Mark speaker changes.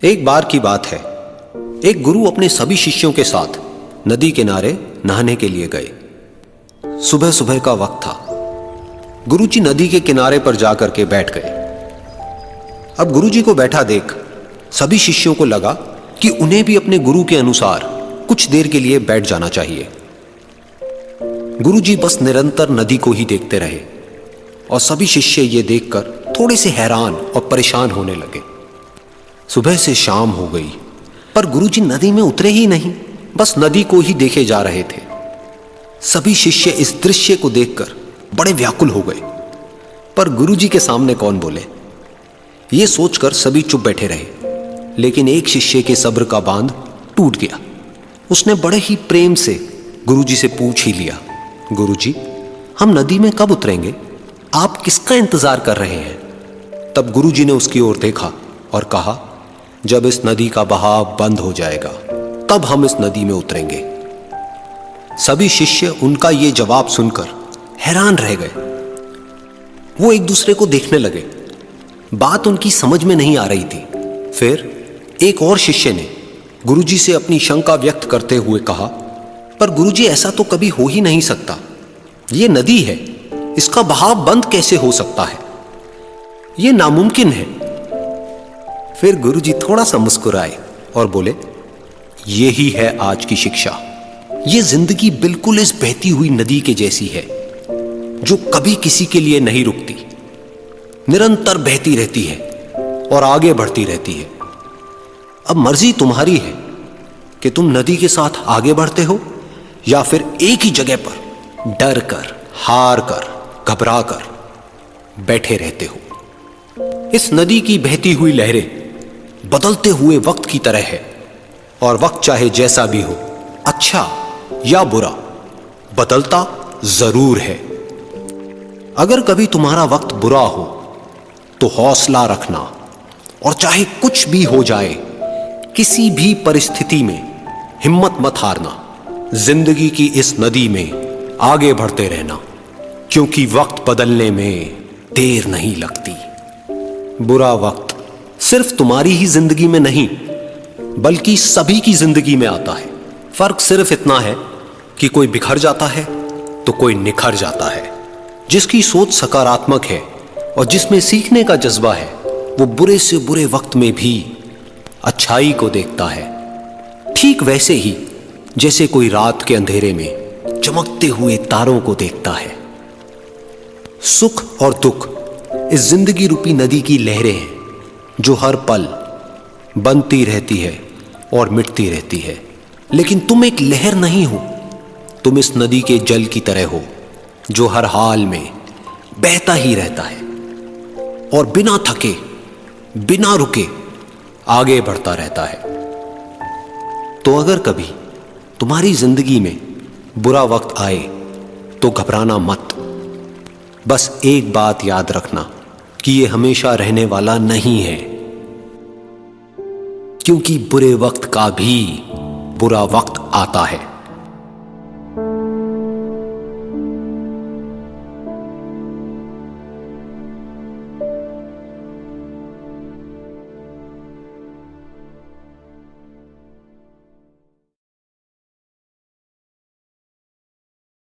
Speaker 1: एक बार की बात है, एक गुरु अपने सभी शिष्यों के साथ नदी किनारे नहाने के लिए गए। सुबह सुबह का वक्त था। गुरुजी नदी के किनारे पर जाकर के बैठ गए। अब गुरुजी को बैठा देख सभी शिष्यों को लगा कि उन्हें भी अपने गुरु के अनुसार कुछ देर के लिए बैठ जाना चाहिए। गुरुजी बस निरंतर नदी को ही देखते रहे और सभी शिष्य ये देखकर थोड़े से हैरान और परेशान होने लगे। सुबह से शाम हो गई पर गुरुजी नदी में उतरे ही नहीं, बस नदी को ही देखे जा रहे थे। सभी शिष्य इस दृश्य को देखकर बड़े व्याकुल हो गए, पर गुरुजी के सामने कौन बोले, ये सोचकर सभी चुप बैठे रहे। लेकिन एक शिष्य के सब्र का बांध टूट गया। उसने बड़े ही प्रेम से गुरुजी से पूछ ही लिया, गुरुजी, हम नदी में कब उतरेंगे? आप किसका इंतजार कर रहे हैं? तब गुरुजी ने उसकी ओर देखा और कहा, जब इस नदी का बहाव बंद हो जाएगा तब हम इस नदी में उतरेंगे। सभी शिष्य उनका यह जवाब सुनकर हैरान रह गए। वो एक दूसरे को देखने लगे। बात उनकी समझ में नहीं आ रही थी। फिर एक और शिष्य ने गुरुजी से अपनी शंका व्यक्त करते हुए कहा, पर गुरुजी, ऐसा तो कभी हो ही नहीं सकता। ये नदी है, इसका बहाव बंद कैसे हो सकता है? यह नामुमकिन है। फिर गुरुजी थोड़ा सा मुस्कुराए और बोले, यही है आज की शिक्षा। यह जिंदगी बिल्कुल इस बहती हुई नदी के जैसी है, जो कभी किसी के लिए नहीं रुकती, निरंतर बहती रहती है और आगे बढ़ती रहती है। अब मर्जी तुम्हारी है कि तुम नदी के साथ आगे बढ़ते हो या फिर एक ही जगह पर डर कर, हार कर, घबरा कर बैठे रहते हो। इस नदी की बहती हुई लहरें बदलते हुए वक्त की तरह है, और वक्त चाहे जैसा भी हो, अच्छा या बुरा, बदलता जरूर है। अगर कभी तुम्हारा वक्त बुरा हो तो हौसला रखना, और चाहे कुछ भी हो जाए, किसी भी परिस्थिति में हिम्मत मत हारना। जिंदगी की इस नदी में आगे बढ़ते रहना, क्योंकि वक्त बदलने में देर नहीं लगती। बुरा वक्त सिर्फ तुम्हारी ही जिंदगी में नहीं, बल्कि सभी की जिंदगी में आता है। फर्क सिर्फ इतना है कि कोई बिखर जाता है तो कोई निखर जाता है। जिसकी सोच सकारात्मक है और जिसमें सीखने का जज्बा है, वो बुरे से बुरे वक्त में भी अच्छाई को देखता है। ठीक वैसे ही जैसे कोई रात के अंधेरे में चमकते हुए तारों को देखता है। सुख और दुख इस जिंदगी रूपी नदी की लहरें हैं, जो हर पल बनती रहती है और मिटती रहती है। लेकिन तुम एक लहर नहीं हो, तुम इस नदी के जल की तरह हो, जो हर हाल में बहता ही रहता है और बिना थके, बिना रुके आगे बढ़ता रहता है। तो अगर कभी तुम्हारी जिंदगी में बुरा वक्त आए तो घबराना मत। बस एक बात याद रखना कि यह हमेशा रहने वाला नहीं है, क्योंकि बुरे वक्त का भी बुरा वक्त आता है।